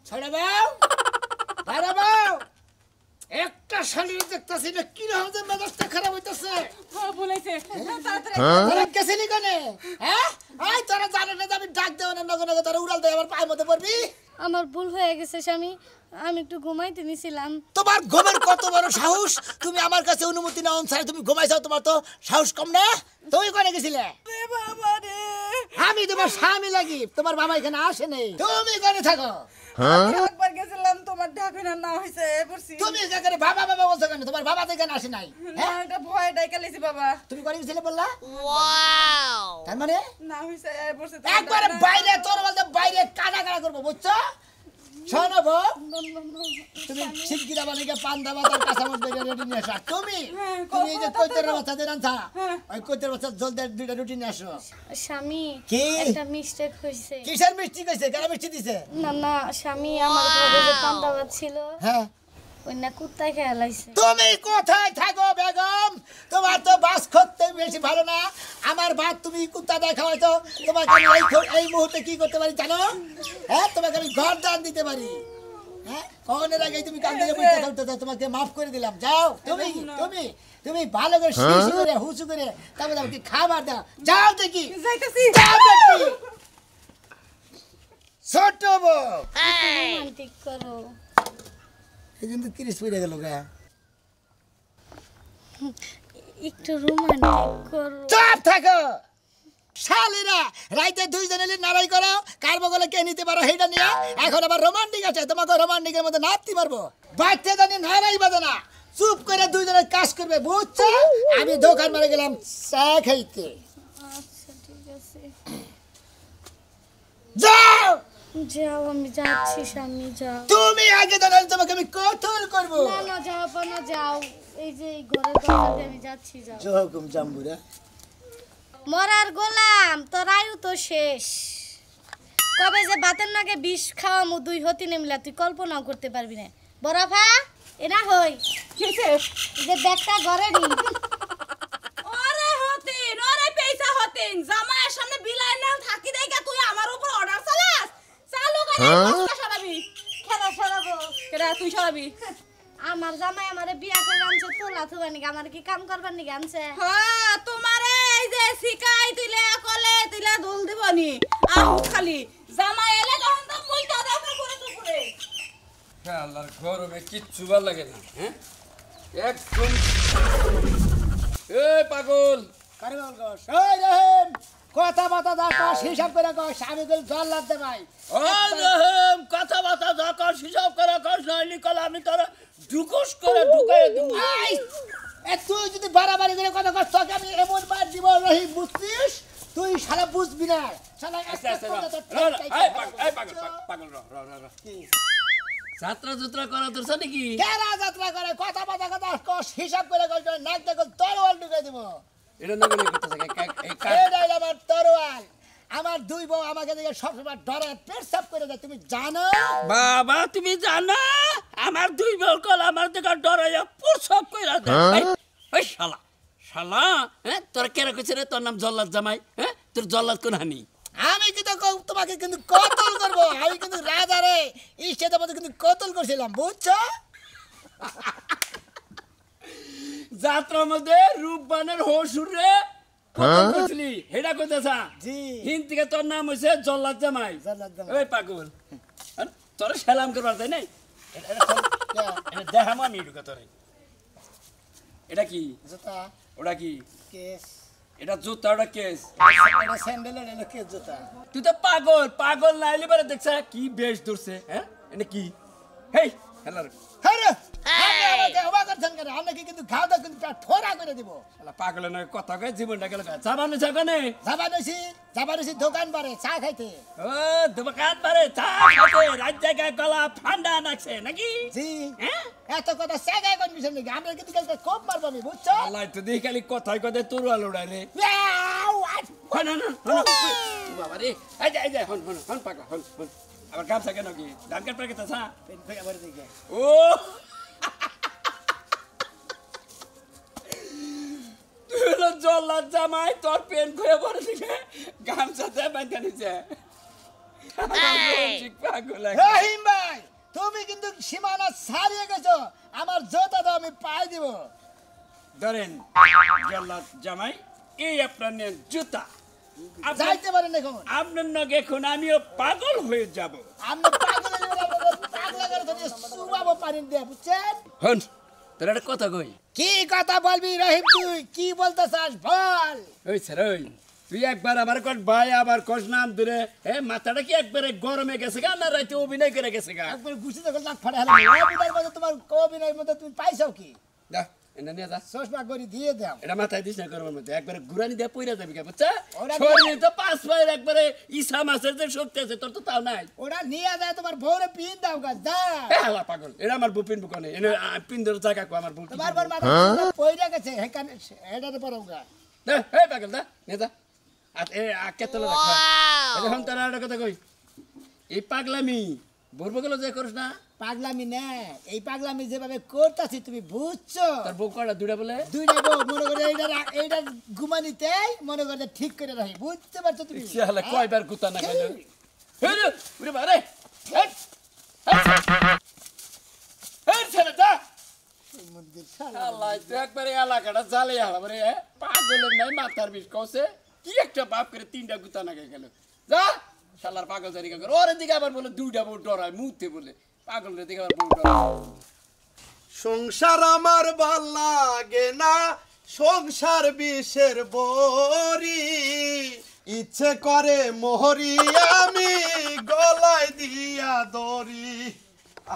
ছড়া বাও দাঁড়া বাও একটা শালির দেখতাছি না কি রকম যে মেজাজটা খারাপ হইতাছে বলেছে তোরা গেছিলি কোনে হ্যাঁ আই তোরা জানো না আমি ডাক দেব না নগর নগর তোরা উড়াল দে আমার পায়ের মধ্যে পড়বি আমার ভুল হয়ে গেছে স্বামী আমি একটু ঘুমাইতে নিছিলাম তোমার ঘুমের কত বড় সাহস তুমি আমার কাছে অনুমতি নাও ছাড়া তুমি ঘুমাইছো তোমার তো সাহস কম না তুমি কোনে গেছিলে বাবা রে আমি তোমার স্বামী লাগি তোমার বাবা এখানে আসে নাই তুমি কোনে থাকো একবার গেছিলাম তোমার ঢাকনা না হইছে পড়ছি তুমি এখানে বাবা বাবা বলছো কেন তোমার বাবা তো এখানে আসে নাই না এটা ভয় ডাইকালেছি বাবা তুমি কোনে গেছিলে বললা ওয়াও তার মানে না হইছে পড়ছে একবারে বাইরে তোর বলতে বাইরে কাটা কাটা করবো বুঝছো শোনো গো তুমি শিগগির আমার দিকে পান দাবা তার কাঁচামচ বেগে রেডি নিয়ে আসো তুমি এই যে কৈতের বাচ্চাদের আনছা ওই কৈতের বাচ্চা জলদি দুইটা রুটি নিয়ে আসো স্বামী কি একটা মিস্টেক হইছে কিসের মিষ্টি কইছে কেন মিষ্টি দিছে না না স্বামী আমার ঘরে যে পান্তা ছিল হ্যাঁ ওই না কুত্তায় খেয়ে লাইছে তুমি কোথায় থাকো বেগম তোমার তো বাস করতে বেশি ভালো না আমার ভাত তুমি কুত্তা দেখা হয়তো তোমাকে আমি এই মুহূর্তে কি করতে পারি জানো হ্যাঁ তোমাকে আমি ঘর দান দিতে পারি হ্যাঁ কখনের আগে তুমি কান থেকে বইতে থাকতে তোমাকে মাফ করে দিলাম যাও তুমি তুমি তুমি ভালো করে শিশু করে হুসু করে তারপর আমাকে খাবার দাও যাও দেখি যাইতাছি যাও দেখি ছোট বউ রোমান্টিক করো এই কিন্তু কিরিস পড়ে গেল গা একটু রোমান্টিক করো চুপ থাকো শালিরা রাইতে দুইজন এলে নাড়াই করো কার বগলে কে নিতে পারো সেইটা নিয়ে এখন আবার রোমান্টিক আছে তোমাকে রোমান্টিকের মধ্যে নাচতে পারবো বাচ্চা জানি নাড়াই বাজে না চুপ করে দুইজনের কাজ করবে বুঝছো আমি দোকান মারে গেলাম চা খাইতে আচ্ছা ঠিক আছে যাও যাও আমি যাচ্ছি স্বামী যাও তুমি আগে জানালে তোমাকে আমি কতল করবো না না যাও না যাও এই যে এই ঘরের দরজা দিয়ে আমি যাচ্ছি যাও জহকুম জাম্বুরা মরার গোলাম তোর আয়ু তো শেষ কবে যে বাতের নাকে বিষ খাওয়ামু দুই হতি নেমলা তুই কল্পনাও করতে পারবি না বরাফা এনা হই কিছে যে ব্যাগটা ঘরে নি ওরে হতিন ওরে পয়সা হতিন জামাইয়ের সামনে বিলাই না থাকি দেইগা তুই আমার উপর অর্ডার চালাস চালু করে কষ্ট সরাবি খেলা সরাবো কেডা তুই সরাবি আমার জামাই আমারে বিয়া করে আনছে তোলা থুবানি আমার কি কাম করবার নি আনছে হ্যাঁ তোমারে এই যে শিকাই দিলে কলে দিলে দোল দিবনি আহু খালি জামাই এলে তখন তো মুইটা দেখা করে তো করে আল্লাহর গরমে কিচ্ছু ভালো লাগে না হ্যাঁ একদম এ পাগল কারে বল গস ওই রহিম কথা বাতা দা কস হিসাব করে কস আমি কল জল লাগতে ভাই ও রহিম কথা বাতা যা কর হিসাব করে কর নইলি কল আমি তোরা ঢুকুস করে ঢুকাই দেব আই এ তুই যদি বাড়াবাড়ি করে কথা কস তোকে আমি এমন মার দিব রহিম বুঝছিস তুই শালা বুঝবি না শালা আচ্ছা একটা আচ্ছা কথা তো এই পাগল পাগল যাত্রা যাত্রা করা তোর সাথে কি কেরা যাত্রা করে কথা বাতা কথা কস হিসাব করে কস নাক দেখো তরোয়াল ঢুকাই দিব এটা না করে করতেছে এই এটাই আমার তরোয়াল আমার দুই বউ আমাকে দেখে সবসময় ডরে পেট সাফ করে দেয় তুমি জানো বাবা তুমি জানো আমার দুই বলকল আমার থেকে ডরাইয়া প্রসব কইরা দে এই শালা শালা হ্যাঁ তোর কেরা কইছে রে তোর নাম জল্লাদ জামাই হ্যাঁ তোর জল্লাদ কোন হানি আমি কিন্তু তোমাকে কিন্তু কতল করবো আমি কিন্তু রাজা রে ইস্টের মধ্যে কিন্তু কতল করছিলাম বুঝছো যাত্রার মধ্যে রূপবানের হসুর রে কত কইছিলি হেডা কইতাছা জি হিন থেকে তোর নাম হইছে জল্লাদ জামাই জল্লাদ জামাই। ওই পাগল তোর সালাম করবার তাই নাই এটা দেখাম আমি ঢুকে তোরে এটা কি জুতা ওটা কি কেস এটা জুতা ওটা কেস এটা স্যান্ডেল এটা কেস জুতা তুই তো পাগল পাগল নাইলে পারে দেখছা কি বেশ ধরছে হ্যাঁ এটা কি হেই হ্যালো হ্যাঁ আপনি আমাকে অবাক করছেন কেন আপনাকে কিন্তু খাওয়া দাওয়া কিন্তু ঠোরা করে দিব শালা পাগলের নয় কথা কয় জীবনটা গেল যাবানো যাবানে যাবানুছি দোকান বারে চা খাইতে ও দোকান পারে চা খাতে রাত জায়গায় গলা ঠান্ডা নাকছে নাকি জি হ্যাঁ এত কথা জায়গায় কনফিউশন নাকি আমরা কিন্তু কালকে খুব মারবো আমি বুঝছো আল্লাহ তো দেখি খালি কথায় কথায় তোর আলো উড়াই রে ইয়াও, আজ বাবা রে এই যে হন পাগল হন আবার গামছা কেন কি ধান কাট পাকে তা পেন ফেকা ভরে দিকে ও জল্লাদ জামাই তোর পেন করে পরে দিকে গামছা দিয়ে বাঁধা নিছে পাগল রহিম ভাই তুমি কিন্তু সীমানা ছাড়িয়ে গেছো আমার জোতা দাও আমি পাই দিব ধরেন জল্লাদ জামাই এই আপনার নেন জুতা যাইতে পারেন এখন আপনার নগে এখন আমিও পাগল হয়ে যাব আমি পাগলা করে তুমি সুবাবো পানি দিয়ে বুঝছেন হন তোর একটা কথা কই কি কথা বলবি রহিম তুই কি বলতে চাস বল ওই স্যার ওই তুই একবার আমার কট ভাই আবার কস নাম ধরে মাথাটা কি একবারে গরমে গেছে গা না রাতে অভিনয় করে গেছে গা একবার গুছি যখন লাখ ফাড়া হলো অভিনয়ের মধ্যে তোমার অভিনয়ের মধ্যে তুমি পাইছো কি যা এনে নিয়ে যা চশমা করে দিয়ে দাও এটা মাথায় দিস না গরমের মধ্যে একবারে ঘুরানি দিয়ে পইরা যাবি কে বুঝছা ওরা শরীরে তো পাঁচ পায়ের একবারে ইসা মাছের যে শক্তি আছে তোর তো তাও নাই ওরা নিয়ে যায় তোমার বউরে পিন দাও গা যা হালা পাগল এটা আমার বুপিন বুকনে এনে পিন্দর জায়গা কো আমার বুপ তোমার বর মাথা পয়রা গেছে হেকানে এটারে পড়ো গা দে হে পাগল দা নে যা আর কেতলে রাখা এখন তোর একটা কথা কই এই পাগলামি বলবো যে করিস না পাগলামি না এই পাগলামি যেভাবে করতাছি তুমি বুঝছো তোর বউ কয়টা দুইটা বলে দুইটা বউ মনে করে এইটা ঘুমানিতেই মনে করে ঠিক করে রাখি বুঝতে পারছো তুমি শালা কয়বার গুতা না কইলো হে রে উরে বারে এই ছেলেটা আল্লাহ তুই একবারে এলাকাটা জ্বালে হালাবারে পাগলের নাই মাথার বিষ কসে কি একটা বাপ করে তিনটা গুতা না গেল যা শালার পাগল জারি করে ওর দিকে আবার বলে দুইটা বউ ডরায় মুতে বলে পাগলের দিকে আবার বউ ডরায় সংসার আমার ভাল লাগে না সংসার বিষের বড়ি ইচ্ছে করে মোহরি আমি গলায় দিয়া দড়ি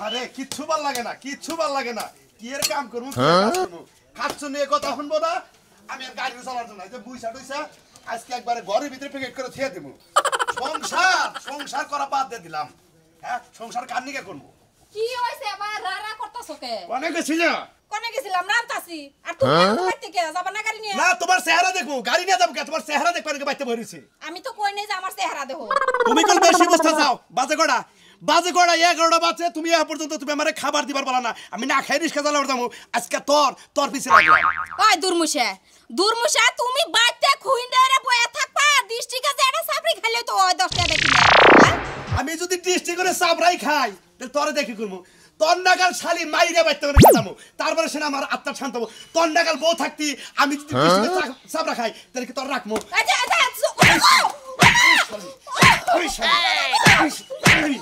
আরে কিচ্ছু ভাল লাগে না কিচ্ছু ভাল লাগে না কি এর কাম করবো খাচ্ছ নিয়ে কথা শুনবো না আমি আর গাড়ি চালার জন্য যে বুইসা টুইসা আজকে একবারে ঘরের ভিতরে প্যাকেট করে ছেড়ে দেবো সংসার সংসার করা বাদ দিয়ে দিলাম হ্যাঁ সংসার কার নিকে করবো কি হইছে আবার রারা করতাছো কে অনেকে ছিল কোনে গেছিলাম রামতাসি আর তুমি আমার থেকে যাবা না গাড়ি নিয়ে না তোমার চেহারা দেখবো গাড়ি নিয়ে যাবো তোমার চেহারা দেখবার বাইতে ভরেছে আমি তো কই নাই যে আমার চেহারা দেখো তুমি কোন বেশি বুঝতে চাও বাজে কড়া 11টা বাজে তুমি এ পর্যন্ত তুমি আমারে খাবার দিবার বলা না আমি না খাই রিস্কা চালাবার যাবো আজকে তোর পিছে লাগলাম ওই দুরমুশা তুমি বাইতে খুইন্ডারে বয়া থাকবা ডিস্ট্রিক্টে যে এটা সাপড়ি খাইলে তো ওই 10 টাকা দেখি আমি যদি দৃষ্টি করে সাবরাই খাই তাহলে তোরে দেখি করবো তোর নাগাল শালি মাইরে বাইতে করে খেতামো তারপরে সে আমার আত্মা শান্ত হবো তোর নাগাল বউ থাকতি আমি যদি দৃষ্টি করে সাবরা খাই তাহলে কি তোর রাখবো আচ্ছা ওই শালি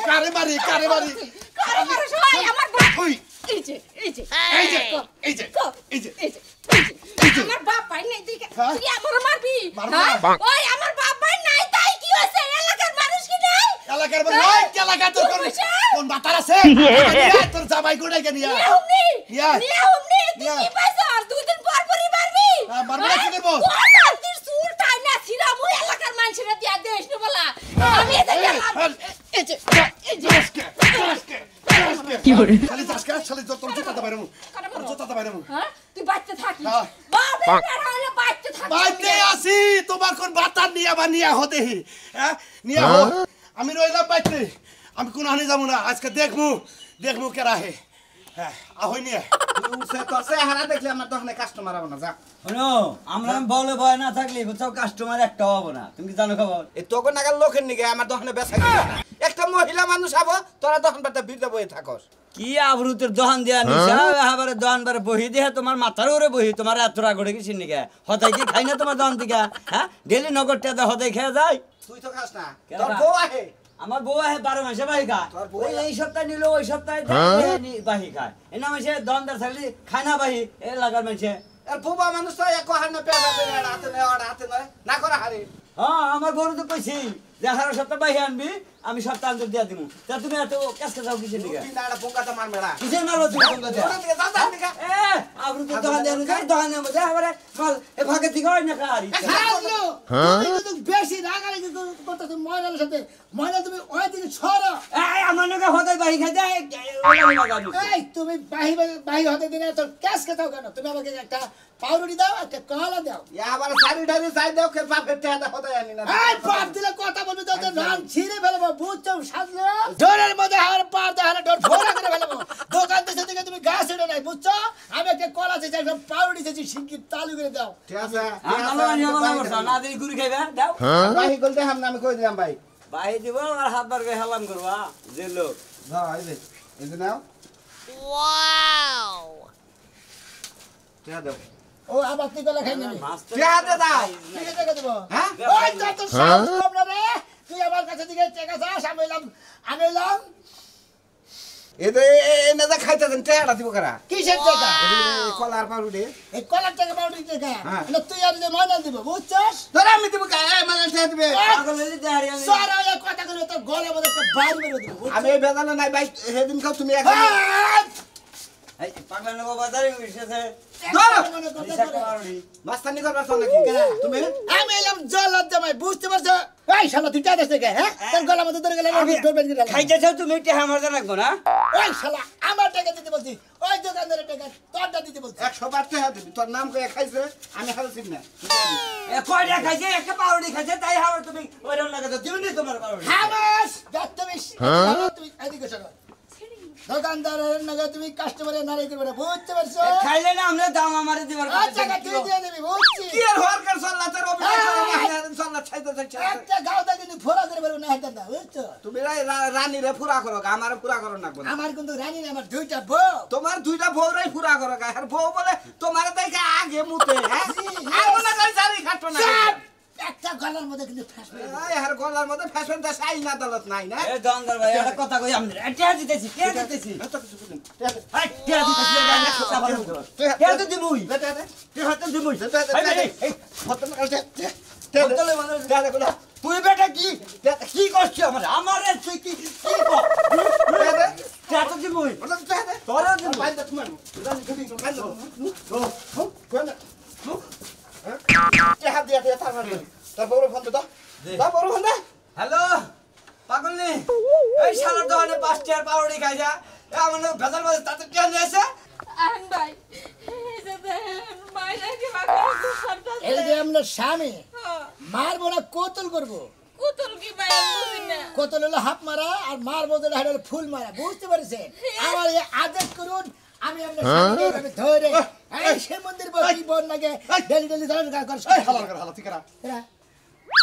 কারে মারি আমার বাপ ওই এই যে আমার বাপ ভাই নাই দিকে তুই আমার মারবি ওই আমার বাপ ভাই নাই তাই কি হইছে এলাকার মানুষ কি নাই এলাকার বল ওই এলাকা তোর কোন বাতার আছে তোর জামাই কোড়াই কে নিয়া নিয়া হুমনি তুই কি পাইছস দুই দিন পর পরই মারবি মারবো কি করব তুই সুর টাই না ছিড়া মুই এলাকার মানুষরা দিয়া দেশ নি বলা আমি কি করে খালি জাসকা খালি তোর জুতাতে বাইরে হ্যাঁ তুই বাইতে থাকি বাপ বেটা হইলে বাইতে থাকি বাইতে আসি তোমার কোন বাতার নিয়া হতে হ্যাঁ নিয়া হো আমি রইলাম বাইতে আমি কোন হানি যাব না আজকে দেখমু কে রাহে হ্যাঁ আহই নিয়ে উঠছে তো চেহারা দেখলে আমার দোকানে কাস্টমার হবে না যা শোনো আমরা বলে ভয় না থাকলে কোথাও কাস্টমার একটা হবো না তুমি কি জানো খবর এই তোকে নাগাল লোকের নিগে আমার দোকানে বেচা কিনা না একটা মহিলা মানুষ হবো তোরা দোকান পাতে ভিড়তে বয়ে থাকস কি আবরুতের দোকান দেয়া নিছে আবার দোকান বারে বহি দিয়ে তোমার মাথার উপরে বহি তোমার এত রাগ করে গেছি নিকে হতাই কি খাই না তোমার দোকান থেকে হ্যাঁ ডেলি নগদ টাকা হতাই খেয়ে যায় তুই তো খাস না তোর বউ আহে আমার বউ আহে 12 মাসে বাহি খায় তোর বউ ওই এই সপ্তাহে নিল ওই সপ্তাহে বাহি খায় এনা মাসে দোকানদার থাকলে খায় না বাহি এ লাগার মাসে আর বুবা মানুষ তো এক হাতে পেলা পেলা হাতে নয় না করা হারে হ্যাঁ আমার বড় তো কইছি যে হারা সপ্তাহ বাহি আনবি আমি সপ্তাহ আনতে দিয়া দিমু তা তুমি এত কাছে যাও কিসের দিকে তুই না এটা পোকাটা মার মেড়া কিসের মারো তুমি বলতে দে ওটা দিকে যা যা দিকে আবরু তো দোকান দেন যাই দোকান নেব যা আবার মাল এ ভাগে দিকে হয় না খারি তুমি কিন্তু বেশি রাগালে কিন্তু করতেছ মহিলার সাথে মহিলা তুমি ওই দিকে ছড়ো এই আমার নকে হদাই বাহি খাই দেয় ওলা লাগানি এই তুমি বাহি হতে দিনে তোর ক্যাশ খেতাও কেন তুমি আমাকে একটা পাউরুটি দাও একটা কলা দাও আবার শাড়ি ঢাড়ি চাই দাও কে বাপের টেহাটা হতে জানি না এই বাপ দিলে কথা বলবি তো রান ছিঁড়ে ফেলবো বুঝছো সাজলে ডোরের মধ্যে আর পার দেখালে ডোর ফোড়া করে ফেলবো দোকান থেকে থেকে তুমি গাছ উঠে নাই বুঝছো আমি একটা কলা চেয়েছি একটা পাউরুটি চেয়েছি শিঙ্কি তালু করে দাও ঠিক আছে না দিন গুড়ি খাইবা দাও ভাই বলতে হাম না আমি কই দিলাম ভাই ভাই দিব আর হাত বার করে হেলাম করবা যে লোক হ্যাঁ এই যে নাও ঠিক আছে ও আবার তুই কলা খাই নেবি ঠিক আছে দাও ঠিক আছে দেবো হ্যাঁ ওই যত সাহস কম না রে তুই আমার কাছে দিকে টাকা চাস আমি এলাম এতে এনে যা খাইতেছেন টাকাটা দিব কারা কিসের টাকা কলার পাউরুটি এই কলার টাকা পাউডার টাকা হ্যাঁ। না তুই আর যে ময়না দিব বুঝছস ধরে আমি দিব কা মানে টাকা দিবে পাগল হইলি দেহারি আমি সারা ওই কথা করে তোর গলা মধ্যে একটা বাড়ি মেরে দেবো আমি এই বেদানা নাই ভাই সেদিন খাও তুমি এখন এই পাগলা নগো বাজারে উঠেছে মাস্তানি করবার চল নাকি তুমি আমি এলাম জল জামাই বুঝতে পারছো এই শালা তুই টাকা থেকে হ্যাঁ তোর গলা মধ্যে ধরে গেলে খাইতেছো তুমি তে আমার জানা রাখবো না ওই শালা আমার টাকা দিতে বলছি ওই দোকানদারের টাকা তোরটা দিতে বলছি 100 বার টাকা দিবি তোর নাম কয়ে খাইছে আমি খাইছি না এ কয়টা খাইছে একটা পাউডি খাইছে তাই হাওয়ার তুমি ওইরকম লাগে তো দিবনি তোমার পাউডি হাবাস গাত্তমিস তুমি এদিকে শোনো দোকানদারের নাকি তুমি কাস্টমারের নারী করবে না বুঝতে পারছো খাইলে না আমরা দাম আমারে দিবার আচ্ছা তুই দিয়ে দিবি বুঝছি কি আর হওয়ার কার চল্লাতের অভিনয় চল্লা ছাইতে ছাইতে একটা গাওদা কিন্তু ফোড়া করে পারবো না হাতে না বুঝছো তুমি রানী রে পুরা করো আমারে পুরা করো না আমার কিন্তু রানী না আমার দুইটা বউ তোমার দুইটা বউরাই পুরা করো আর বউ বলে তোমার দেখে আগে মুতে হ্যাঁ আর মনে করে জারি খাটো না একটা গলার মধ্যে কিন্তু ফাঁসবে এই আর গলার মধ্যে ফ্যাশন তা সাই না দলত নাই না এ দন্দর ভাই একটা কথা কই আমি টিয়া দিতেছি এত কিছু বুঝুন হাই টিয়া দিতেছি আমি কথা বলবো টিয়া তো দিবই তুই হাতে দিবই এই ফটো কালতে বদলে মানে তুই বেটা কি করছিস আমারে তুই কি কর টিয়া তো দিবই তোরা দিবই হ্যালো পাগলনি এই শালা দোকানে 5 টিয়ার পাউডি খাই যা আমার ভেজাল বাজে তাতে টিয়া নিয়ে আসে আন ভাই এই যে মাইনা কি বাকি করতে এই যে আমরা স্বামী মারবো না কোতল করবো কুতুল কি ভাই বুঝি না কোতল হলো হাত মারা আর মারবো যেটা হলো ফুল মারা বুঝতে পারছেন আমার এই আদেশ করুন আমি আপনার স্বামীকে ধরে এই সে মন্দির বসি বোন নাকি ডেলি ডেলি ধরে এরা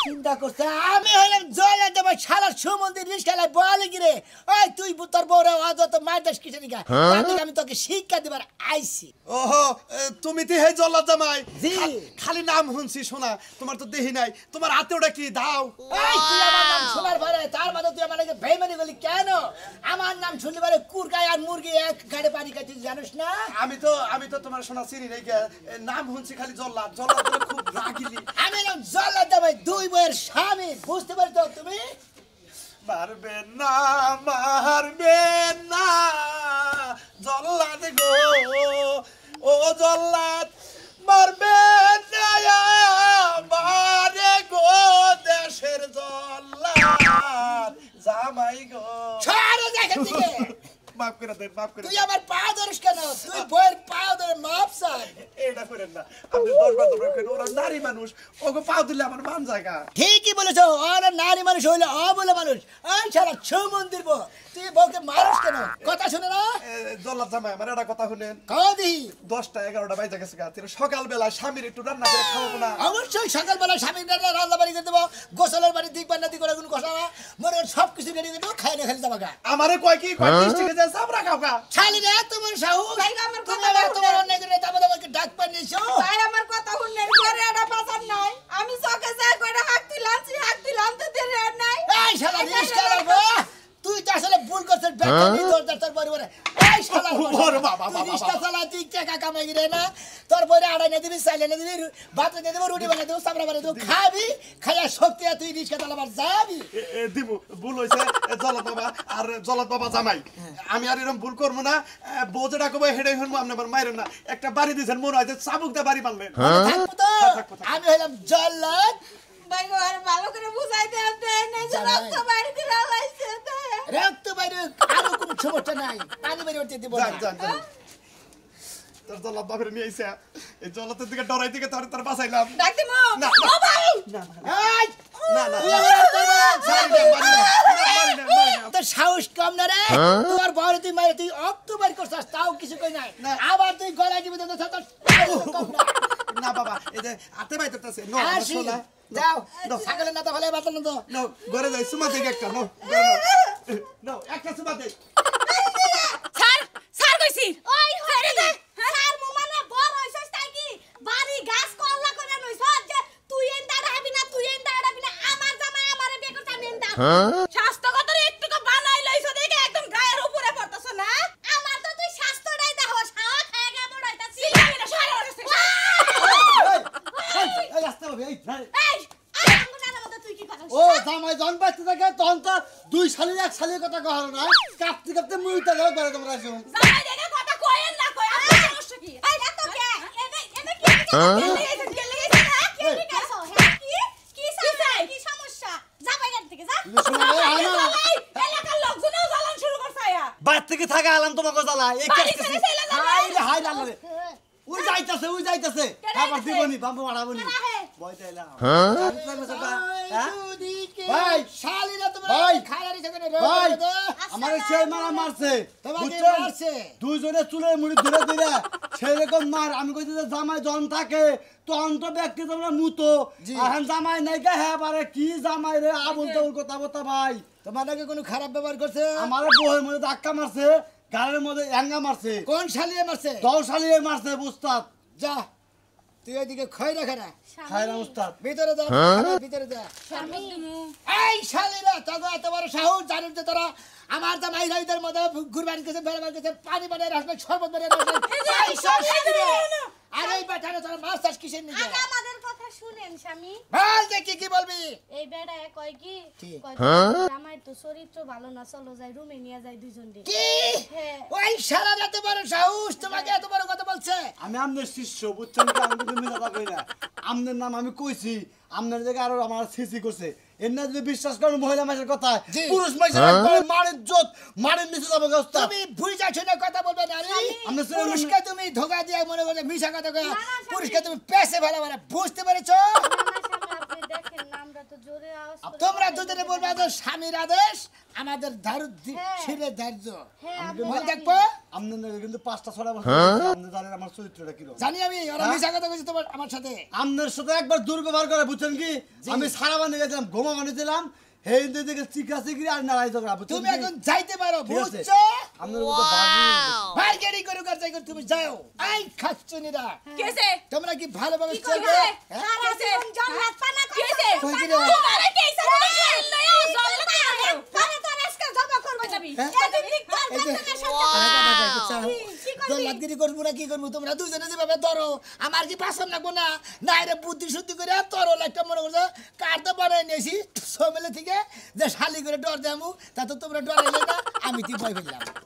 চিন্তা করছে আমি হইলাম জলে দেবো সারা সুমন্দির রিস্কালায় বলে গিরে ওই তুই তোর বউরা আজ তো মারদাস কিসে নিকা আমি তোকে শিক্ষা দিবার আইছি ওহো তুমি তো হে জল্লাদ জামাই জি। খালি নাম শুনছি শোনা তোমার তো দেহি নাই তোমার হাতে ওটা কি দাও এই তুই আমার নাম শোনার পরে তার মানে তুই আমার নাকি বেইমানি করলি কেন আমার নাম শুনলি পরে কুরকাই আর মুরগি এক গাড়ি পানি খাচ্ছিস জানিস না আমি তো তোমার শোনা চিনি নাই গে। নাম শুনছি খালি জল্লাদ বলে খুব রাগিলি আমি নাম জল্লা দেবো দুই বইয়ের স্বামী বুঝতে পারছো তুমি মারবে না জল্লাদ গো ও জল্লাদ মারবে না মারে গো দেশের জল্লাদ জামাই গো ছাড়ো দেখেন দিকে মাফ করে দেন তুই আমার পা ধরিস কেন তুই বইয়ের পা ধরে মাপ চাই এটা করেন না আপনি 10 বার তোমরা করেন ওরা নারী মানুষ ওকে পাও দিলে আমার মান জায়গা ঠিকই বলেছো ওরা নারী মানুষ হইলে অবলে মানুষ এই সারা মন্দির বউ তুই বউকে মানুষ কেন কথা শুনে না জল্লাদ জামাই আমার একটা কথা শুনেন কদি 10টা 11টা বাজে গেছে গা সকালবেলা স্বামীর একটু রান্না করে খাওয়াবো না অবশ্যই সকালবেলা স্বামীর রান্না বাড়ি করে দেবো গোসলের বাড়ি দিক বান্না করে কোনো কথা না মনে সব কিছু রেডি করে দেবো খাই না খালি যাবা গা আমারে কয় কি কয় ডিস্ট্রিক্টে যায় সাবরা খাওয়া শালি রে তোমার সাহু ভাই, আমার তুমি কথা আবার বলবে। তোমার অন্য করে দাবা দাবাকে ডাক পানিয়েছো ভাই আমার কথা শুনলেন করে এটা বাজার নাই আমি চকে যাই কইরা হাক দিলাম তো দেরি আর নাই এই শালা রিস্কা লাগবো তুই তো আসলে ভুল করছিস বেতন দরদার তোর পরিবারে এই শালা ওরে বাবা, তুই বাবা, রিস্কা চালা তুই টাকা কামাই রে না তোর পরে আড়াই না দিবি চাইলে না দিবি ভাত না দেবো রুটি বানিয়ে দেবো সাবরা বানিয়ে দেবো খাবি খাইয়া শক্তি আর তুই রিস্কা চালাবার যাবি দিব ভুল হয়েছে জল্লাদ বাবা জামাই আমি আর এরকম ভুল করবো না বউ যেটা কবে হেডে হইব আপনি আমার মায়ের না একটা বাড়ি দিয়েছেন মনে হয় যে চাবুক দিয়ে বাড়ি মারলেন থাকবো তো আমি হইলাম জল্লাদ ভাই গো আর ভালো করে বুঝাই দেন নাই যে জামাই। রক্ত বাইরে করে লাইছে রক্ত বাইরে আরো কোনো সমস্যা নাই পানি বাইরে উঠতে দিব না যান তোর জল্লাদ বাপের নিয়ে আইসা এই জল্লাদের দিকে ডরাই দিকে তোর বাঁচাইলাম ডাকতে মো না, ও ভাই এই না তুই আমার তোর ছাড়ি দে বাড়ি না তোর সাহস কম না রে তোর বড় তুই মারে তুই অক্টোবর করছস তাও কিছু কই নাই আবার তুই গলা দিবি তো তোর সাহস কম না না বাবা এই যে হাতে বাইতেছে নো আসি শোনা যাও ছাগলের নাতা ফলে বাতন তো নো ঘরে যাই সুমা থেকে একটা নো নো একটা সুমা দে স্যার স্যার কইছি ওই হরে দে স্যার মোমানে বড় হইছস তাই কি বাড়ি গাছ কল্লা করে নইছস যে তুই এন্ডা রাবি না তুই এন্ডা রাবি না আমার জামাই আমারে বিয়ে করতে আমি এন্ডা স্বাস্থ্যগত একটুকু বানাই লইছো দেখে একদম গায়ের উপরে পড়তাছ না আমার তো তুই স্বাস্থ্যটাই দেখো সাওয়া খায় গে বড় হইতাছি চিল্লাবি না সারা এই রাস্তা হবে এই এই আঙ্গু নানা মত তুই কি করছ ও জামাই জন বাইতে থাকে তখন তো দুই শালির এক শালির কথা কহ না কাঁপতে কাঁপতে মুইটা গেল করে তোমরা আসো জামাই দেখে কথা কইেন না কই আপনার সমস্যা কি এই এত কে এনে এনে কি কি সমস্যা যা বাইরে থেকে যা এলাকার লোকজনও জ্বালান শুরু করছে আয়া বাড়ি থেকে থাকা আলাম তোমাকে জ্বালা এই বাড়ি কেসে ছেড়ে চলে যাবে। হাই রে হাই লালে ওই যাইতাছে আবার দিবনি বাম্বু মারাবনি ভয় তাইলা ভাই শালিরা তোমরা খালারি থেকে ভাই আমার সেই মারা মারছে তোমাকে মারছে দুইজনে চুলে মুড়ি ধরে ধরে সেই রকম মার আমি কইতে যে জামাই জন থাকে তখন তো ব্যক্তি তোমরা মুতো এখন জামাই নাই কে হ্যাঁ পারে কি জামাই রে আবুল তাবুল কথা বতা ভাই তোমার নাকি কোনো খারাপ ব্যবহার করছে আমার বউয়ের মধ্যে ধাক্কা মারছে গালের মধ্যে এঙ্গা মারছে কোন শালিয়ে মারছে দল শালিয়ে মারছে উস্তাদ যা তুই ওইদিকে খয়রা খারা খায়রা উস্তাদ ভিতরে যা ভিতরে যা এই শালিরা তোকে এত বড় সাহস জানিস যে তোরা আমার জামাই রাইদের মধ্যে ঘুরবার গেছে বেড়াবার গেছে পানি বানিয়ে রাখবে শরবত বানিয়ে রাখবে আর এই বেটারে তোরা মাছ চাষ কিসের নিয়ে আগে আমাদের কথা শুনেন স্বামী বল দেখি কি বলবি এই বেড়া কয় কি কয় জামাই তো চরিত্র ভালো না চলো যাই রুমে নিয়ে যাই দুইজন রে কি হ্যাঁ ওই শালা এত বড় সাহস তোমাকে এত বড় কথা বলছে আমি আপনার শিষ্য বুঝছেন কি আমি কিন্তু মিথ্যা কই না আপনার নাম আমি কইছি আপনার জায়গায় আরো আমার সিসি করছে এমনি যদি বিশ্বাস করেন মহিলা মাসের কথা পুরুষ মাসের মানের জোত মানের নিচে যাবো অবস্থা তুমি বুঝা শুনে কথা বলবে না রে পুরুষকে তুমি ধোকা দিয়ে মনে করে মিশা কথা কয় পুরুষকে তুমি পেছে ভালো ভালো বুঝতে পেরেছো আপনি দেখেন আমরা তো জোরে আওয়াজ করে তোমরা দুজনে বলবে যে স্বামীর আদেশ আমাদের শিরে ধার্য মনে দেখবো আপনার কিন্তু 5টা 6টা বছর আপনি জানেন আমার চরিত্রটা কিরকম জানি আমি ওরা মিশা কথা কইছে তোমার আমার সাথে আপনার সাথে একবার দুর্ব্যবহার করে বুঝছেন কি আমি সারা বানিয়ে গেছিলাম ঘুমা বানিয়েছিলাম হেই দিকে চিকা চিকরি আর নাড়াই ঝগড়া বুঝছেন তুমি এখন যাইতে পারো ঠিক আছে। বুঝছো আপনার মতো বাড়ি বারগেরি করে কাজ করে তুমি যাও আই খাচ্ছনিরা কেসে তোমরা কি ভালোভাবে কি চলবে করবে হ্যাঁ? সারা জীবন জল্লাদ পানা কেসে কই কি রে? তোমারে কেসে লয়া জল লাগে পারে তো আজকে জমা করব যাবি হ্যাঁ? এদিন দিক কর এই যে জল্লাদগিরি করবো না কি করবো তোমরা দুজনে যেভাবে ধরো আমার কি পাশন লাগবো না না রে বুদ্ধি শুদ্ধি করে তরল একটা মনে করছো কার্ড বানাই নিয়েছি সমেলে থেকে যে শালি করে ডর দেবো তা তো তোমরা ডরাইলে না আমি তুই ভয় পেলাম